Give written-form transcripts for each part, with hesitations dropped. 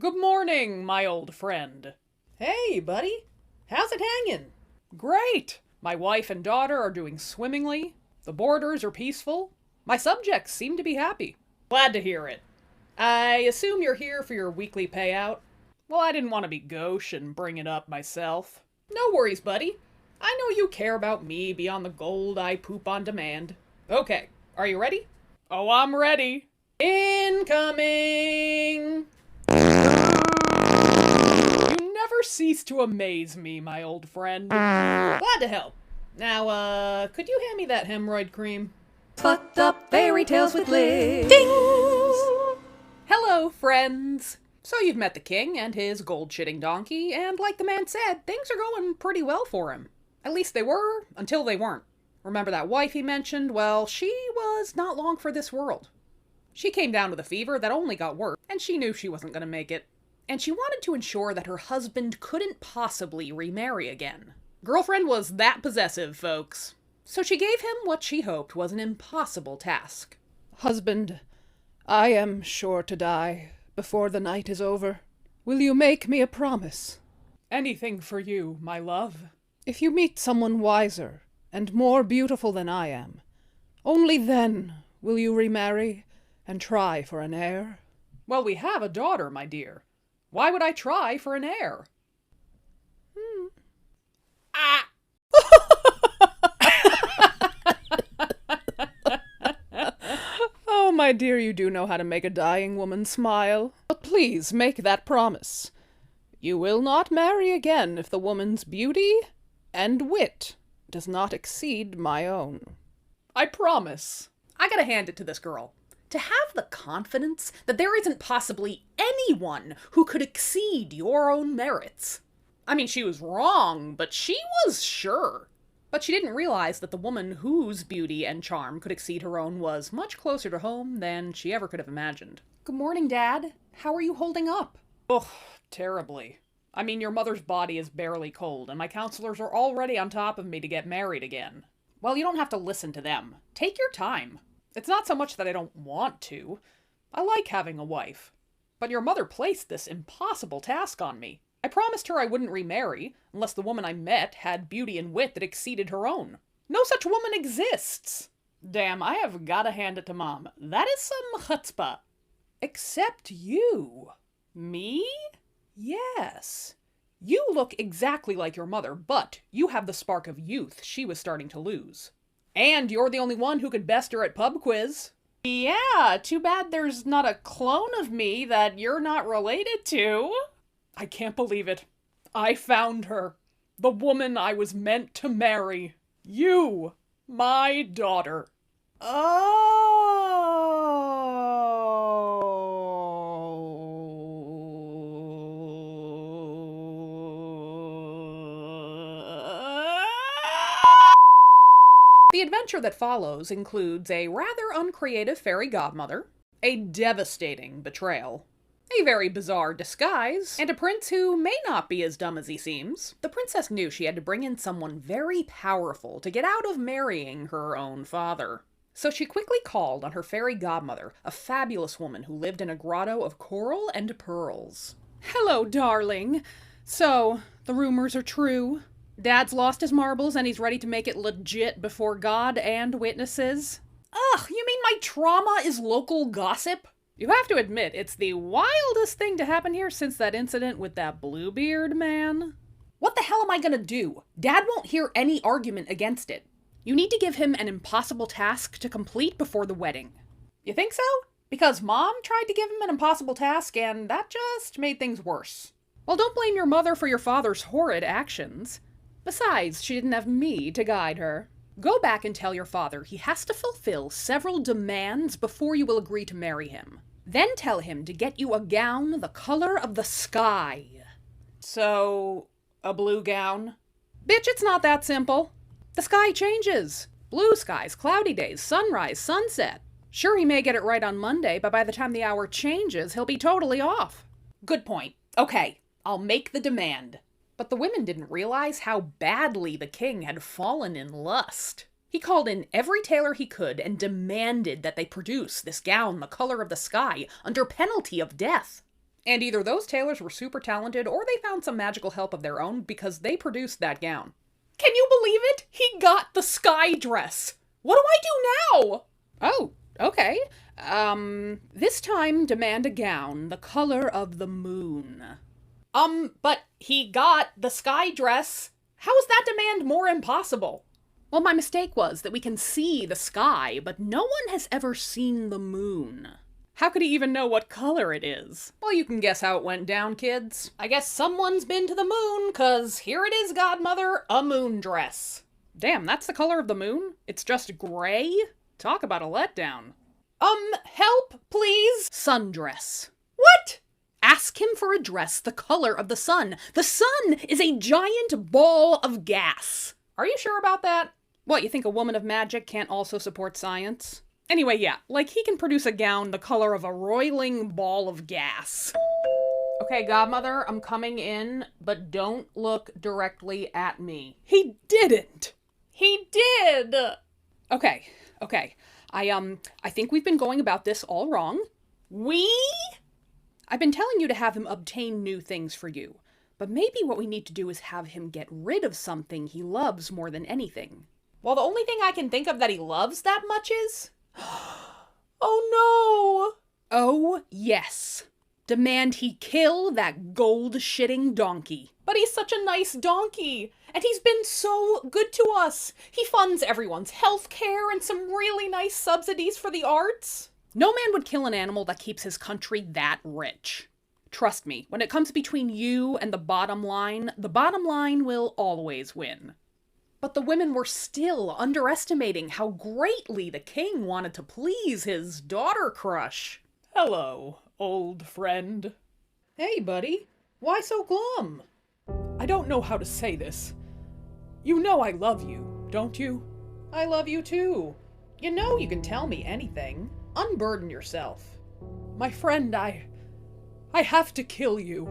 Good morning, my old friend. Hey, buddy. How's it hanging? Great! My wife and daughter are doing swimmingly. The boarders are peaceful. My subjects seem to be happy. Glad to hear it. I assume you're here for your weekly payout? Well, I didn't want to be gauche and bring it up myself. No worries, buddy. I know you care about me beyond the gold I poop on demand. Okay, are you ready? Oh, I'm ready. Incoming! You never cease to amaze me, my old friend. Glad to help. Now, could you hand me that hemorrhoid cream? Fucked up fairy tales with Liz. Ding! Hello, friends. So you've met the king and his gold-shitting donkey, and like the man said, things are going pretty well for him. At least they were, until they weren't. Remember that wife he mentioned? Well, she was not long for this world. She came down with a fever that only got worse, and she knew she wasn't going to make it. And she wanted to ensure that her husband couldn't possibly remarry again. Girlfriend was that possessive, folks. So she gave him what she hoped was an impossible task. Husband, I am sure to die before the night is over. Will you make me a promise? Anything for you, my love. If you meet someone wiser and more beautiful than I am, only then will you remarry and try for an heir? Well, we have a daughter, my dear. Why would I try for an heir? Ah! Oh, my dear, you do know how to make a dying woman smile. But please make that promise. You will not marry again if the woman's beauty and wit does not exceed my own. I promise. I gotta hand it to this girl. To have the confidence that there isn't possibly anyone who could exceed your own merits. I mean, she was wrong, but she was sure. But she didn't realize that the woman whose beauty and charm could exceed her own was much closer to home than she ever could have imagined. Good morning, Dad. How are you holding up? Ugh, terribly. I mean, your mother's body is barely cold, and my counselors are already on top of me to get married again. Well, you don't have to listen to them. Take your time. It's not so much that I don't want to. I like having a wife. But your mother placed this impossible task on me. I promised her I wouldn't remarry unless the woman I met had beauty and wit that exceeded her own. No such woman exists. Damn, I have gotta hand it to Mom. That is some chutzpah. Except you. Me? Yes. You look exactly like your mother, but you have the spark of youth she was starting to lose. And you're the only one who could best her at pub quiz. Yeah, too bad there's not a clone of me that you're not related to. I can't believe it. I found her. The woman I was meant to marry. You, my daughter. Oh. The adventure that follows includes a rather uncreative fairy godmother, a devastating betrayal, a very bizarre disguise, and a prince who may not be as dumb as he seems. The princess knew she had to bring in someone very powerful to get out of marrying her own father. So she quickly called on her fairy godmother, a fabulous woman who lived in a grotto of coral and pearls. Hello, darling. So, the rumors are true? Dad's lost his marbles and he's ready to make it legit before God and witnesses? Ugh, you mean my trauma is local gossip? You have to admit, it's the wildest thing to happen here since that incident with that Bluebeard man. What the hell am I gonna do? Dad won't hear any argument against it. You need to give him an impossible task to complete before the wedding. You think so? Because Mom tried to give him an impossible task and that just made things worse. Well, don't blame your mother for your father's horrid actions. Besides, she didn't have me to guide her. Go back and tell your father he has to fulfill several demands before you will agree to marry him. Then tell him to get you a gown the color of the sky. So, a blue gown? Bitch, it's not that simple. The sky changes. Blue skies, cloudy days, sunrise, sunset. Sure, he may get it right on Monday, but by the time the hour changes, he'll be totally off. Good point. Okay, I'll make the demand. But the women didn't realize how badly the king had fallen in lust. He called in every tailor he could and demanded that they produce this gown the color of the sky under penalty of death. And either those tailors were super talented or they found some magical help of their own because they produced that gown. Can you believe it? He got the sky dress! What do I do now? Oh, okay. This time demand a gown the color of the moon. But he got the sky dress. How is that demand more impossible? Well, my mistake was that we can see the sky, but no one has ever seen the moon. How could he even know what color it is? Well, you can guess how it went down, kids. I guess someone's been to the moon, 'cause here it is, godmother, a moon dress. Damn, that's the color of the moon? It's just gray? Talk about a letdown. Help, please? Sundress. What? Ask him for a dress the color of the sun. The sun is a giant ball of gas. Are you sure about that? What, you think a woman of magic can't also support science? Anyway, yeah, like he can produce a gown the color of a roiling ball of gas. Okay, godmother, I'm coming in, but don't look directly at me. He didn't! He did! Okay. I think we've been going about this all wrong. I've been telling you to have him obtain new things for you, but maybe what we need to do is have him get rid of something he loves more than anything. Well, the only thing I can think of that he loves that much is... Oh no! Oh, yes. Demand he kill that gold-shitting donkey. But he's such a nice donkey, and he's been so good to us. He funds everyone's health care and some really nice subsidies for the arts. No man would kill an animal that keeps his country that rich. Trust me, when it comes between you and the bottom line will always win. But the women were still underestimating how greatly the king wanted to please his daughter crush. Hello, old friend. Hey, buddy. Why so glum? I don't know how to say this. You know I love you, don't you? I love you too. You know you can tell me anything. Unburden yourself. My friend, I have to kill you.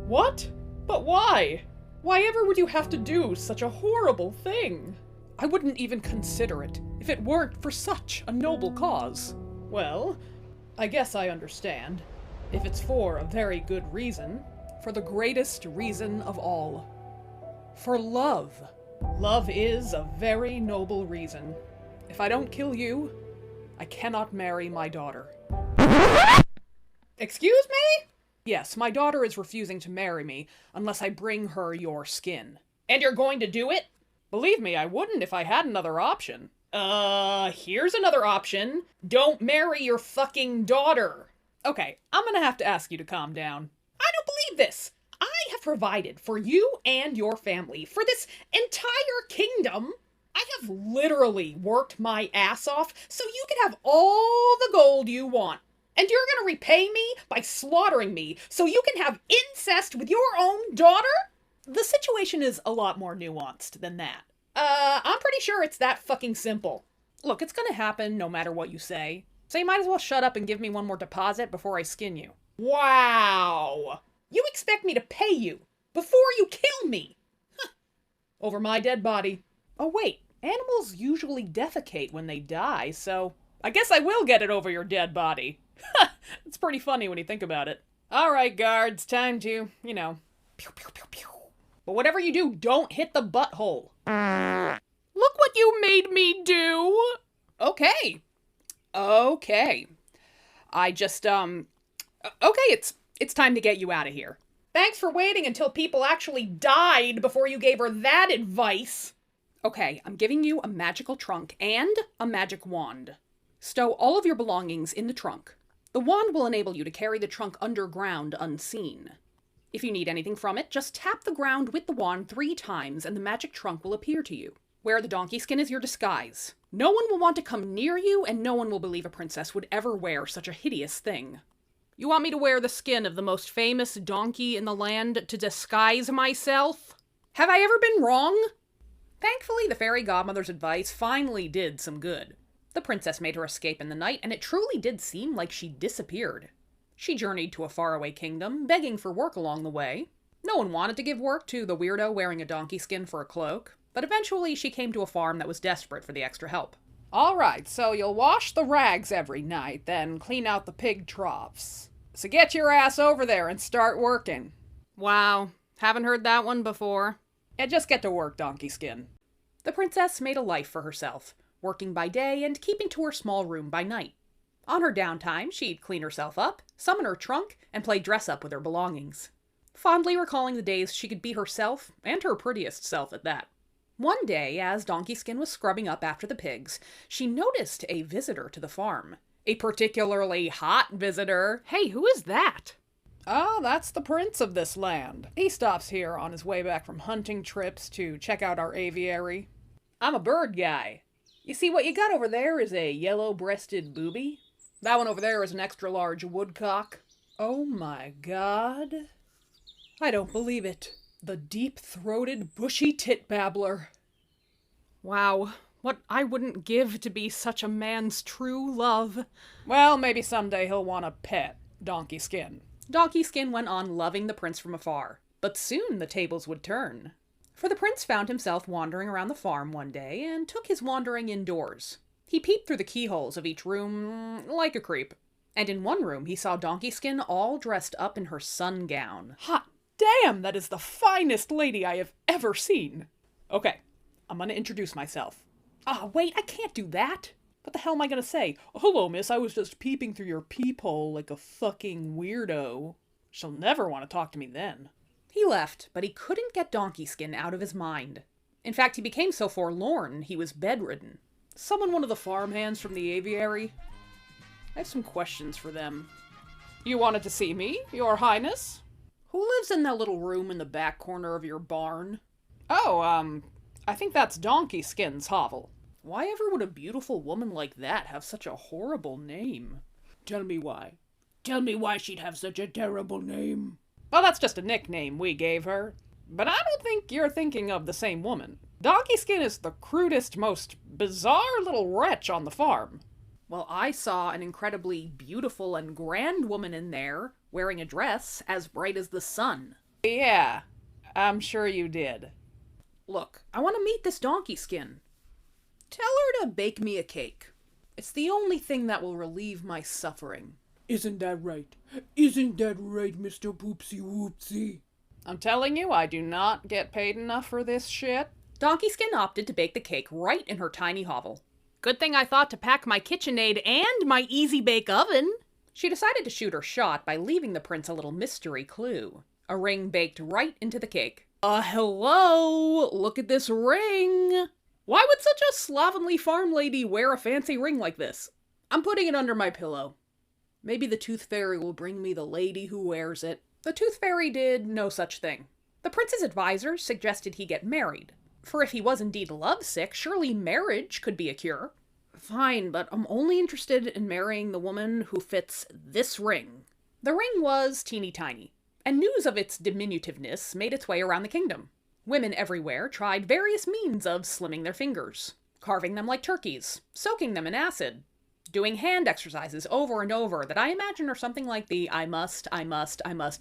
What? But why? Why ever would you have to do such a horrible thing? I wouldn't even consider it if it weren't for such a noble cause. Well, I guess I understand. If it's for a very good reason. For the greatest reason of all. For love. Love is a very noble reason. If I don't kill you, I cannot marry my daughter. Excuse me? Yes, my daughter is refusing to marry me unless I bring her your skin. And you're going to do it? Believe me, I wouldn't if I had another option. Here's another option. Don't marry your fucking daughter. Okay, I'm gonna have to ask you to calm down. I don't believe this. I have provided for you and your family for this entire kingdom. I have literally worked my ass off so you can have all the gold you want. And you're gonna repay me by slaughtering me so you can have incest with your own daughter? The situation is a lot more nuanced than that. I'm pretty sure it's that fucking simple. Look, it's gonna happen no matter what you say. So you might as well shut up and give me one more deposit before I skin you. Wow! You expect me to pay you before you kill me? Over my dead body. Oh wait, animals usually defecate when they die, so I guess I will get it over your dead body. It's pretty funny when you think about it. Alright, guards, time to, you know, pew pew pew pew. But whatever you do, don't hit the butthole. Look what you made me do! Okay. I just, okay, it's time to get you out of here. Thanks for waiting until people actually died before you gave her that advice. Okay, I'm giving you a magical trunk and a magic wand. Stow all of your belongings in the trunk. The wand will enable you to carry the trunk underground unseen. If you need anything from it, just tap the ground with the wand 3 times and the magic trunk will appear to you. Wear the donkey skin as your disguise. No one will want to come near you, and no one will believe a princess would ever wear such a hideous thing. You want me to wear the skin of the most famous donkey in the land to disguise myself? Have I ever been wrong? Thankfully, the fairy godmother's advice finally did some good. The princess made her escape in the night, and it truly did seem like she disappeared. She journeyed to a faraway kingdom, begging for work along the way. No one wanted to give work to the weirdo wearing a donkey skin for a cloak, but eventually she came to a farm that was desperate for the extra help. All right, so you'll wash the rags every night, then clean out the pig troughs. So get your ass over there and start working. Wow, haven't heard that one before. And just get to work, Donkeyskin. The princess made a life for herself, working by day and keeping to her small room by night. On her downtime, she'd clean herself up, summon her trunk, and play dress-up with her belongings. Fondly recalling the days she could be herself, and her prettiest self at that. One day, as Donkeyskin was scrubbing up after the pigs, she noticed a visitor to the farm. A particularly hot visitor. Hey, who is that? Oh, that's the prince of this land. He stops here on his way back from hunting trips to check out our aviary. I'm a bird guy. You see, what you got over there is a yellow-breasted booby. That one over there is an extra-large woodcock. Oh my god. I don't believe it. The deep-throated, bushy tit babbler. Wow, what I wouldn't give to be such a man's true love. Well, maybe someday he'll want a pet, Donkeyskin. Donkeyskin went on loving the prince from afar, but soon the tables would turn. For the prince found himself wandering around the farm one day and took his wandering indoors. He peeped through the keyholes of each room like a creep, and in one room he saw Donkeyskin all dressed up in her sungown. Hot damn, that is the finest lady I have ever seen. Okay, I'm gonna introduce myself. Wait, I can't do that. What the hell am I gonna say? Oh, hello, miss, I was just peeping through your peephole like a fucking weirdo. She'll never want to talk to me then. He left, but he couldn't get Donkeyskin out of his mind. In fact, he became so forlorn, he was bedridden. Summon one of the farmhands from the aviary. I have some questions for them. You wanted to see me, your highness? Who lives in that little room in the back corner of your barn? Oh, I think that's Donkeyskin's hovel. Why ever would a beautiful woman like that have such a horrible name? Tell me why. Tell me why she'd have such a terrible name. Well, that's just a nickname we gave her. But I don't think you're thinking of the same woman. Donkeyskin is the crudest, most bizarre little wretch on the farm. Well, I saw an incredibly beautiful and grand woman in there, wearing a dress as bright as the sun. Yeah, I'm sure you did. Look, I want to meet this Donkeyskin. Tell her to bake me a cake. It's the only thing that will relieve my suffering. Isn't that right? Isn't that right, Mr. Poopsie Whoopsie? I'm telling you, I do not get paid enough for this shit. Donkeyskin opted to bake the cake right in her tiny hovel. Good thing I thought to pack my KitchenAid and my Easy Bake Oven. She decided to shoot her shot by leaving the prince a little mystery clue. A ring baked right into the cake. Hello! Look at this ring! Why would such a slovenly farm lady wear a fancy ring like this? I'm putting it under my pillow. Maybe the Tooth Fairy will bring me the lady who wears it. The Tooth Fairy did no such thing. The prince's advisors suggested he get married. For if he was indeed lovesick, surely marriage could be a cure. Fine, but I'm only interested in marrying the woman who fits this ring. The ring was teeny tiny, and news of its diminutiveness made its way around the kingdom. Women everywhere tried various means of slimming their fingers, carving them like turkeys, soaking them in acid, doing hand exercises over and over that I imagine are something like the I must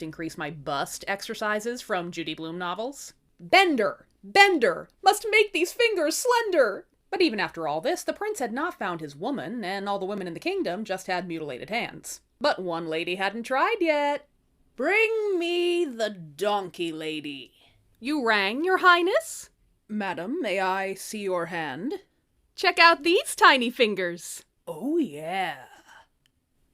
increase my bust exercises from Judy Blume novels. Bender, must make these fingers slender! But even after all this, the prince had not found his woman, and all the women in the kingdom just had mutilated hands. But one lady hadn't tried yet. Bring me the donkey lady. You rang, your highness? Madam, may I see your hand? Check out these tiny fingers. Oh, yeah.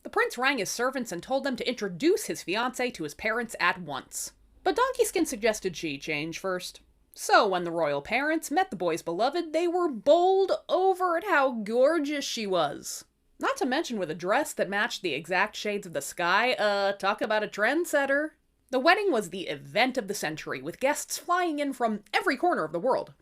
The prince rang his servants and told them to introduce his fiancée to his parents at once. But Donkeyskin suggested she change first. So when the royal parents met the boy's beloved, they were bowled over at how gorgeous she was. Not to mention with a dress that matched the exact shades of the sky. Talk about a trendsetter. The wedding was the event of the century, with guests flying in from every corner of the world.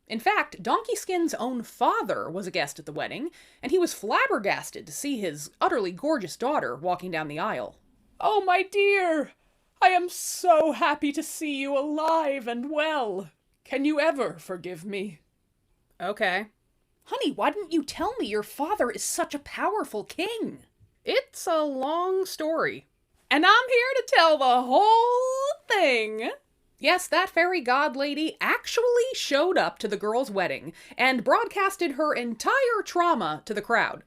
In fact, Donkeyskin's own father was a guest at the wedding, and he was flabbergasted to see his utterly gorgeous daughter walking down the aisle. Oh, my dear! I am so happy to see you alive and well. Can you ever forgive me? Okay. Honey, why didn't you tell me your father is such a powerful king? It's a long story. And I'm here to tell the whole thing. Yes, that fairy god lady actually showed up to the girl's wedding and broadcasted her entire trauma to the crowd.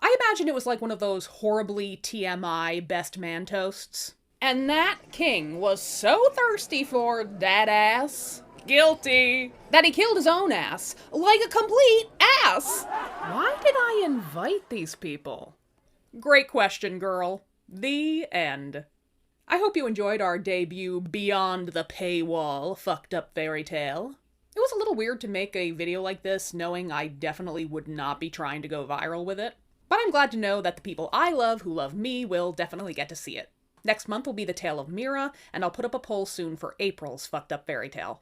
I imagine it was like one of those horribly TMI best man toasts. And that king was so thirsty for that ass, guilty, that he killed his own ass, like a complete ass. Why did I invite these people? Great question, girl. The end. I hope you enjoyed our debut Beyond the Paywall fucked up fairy tale. It was a little weird to make a video like this knowing I definitely would not be trying to go viral with it. But I'm glad to know that the people I love who love me will definitely get to see it. Next month will be the tale of Mira, and I'll put up a poll soon for April's fucked up fairy tale.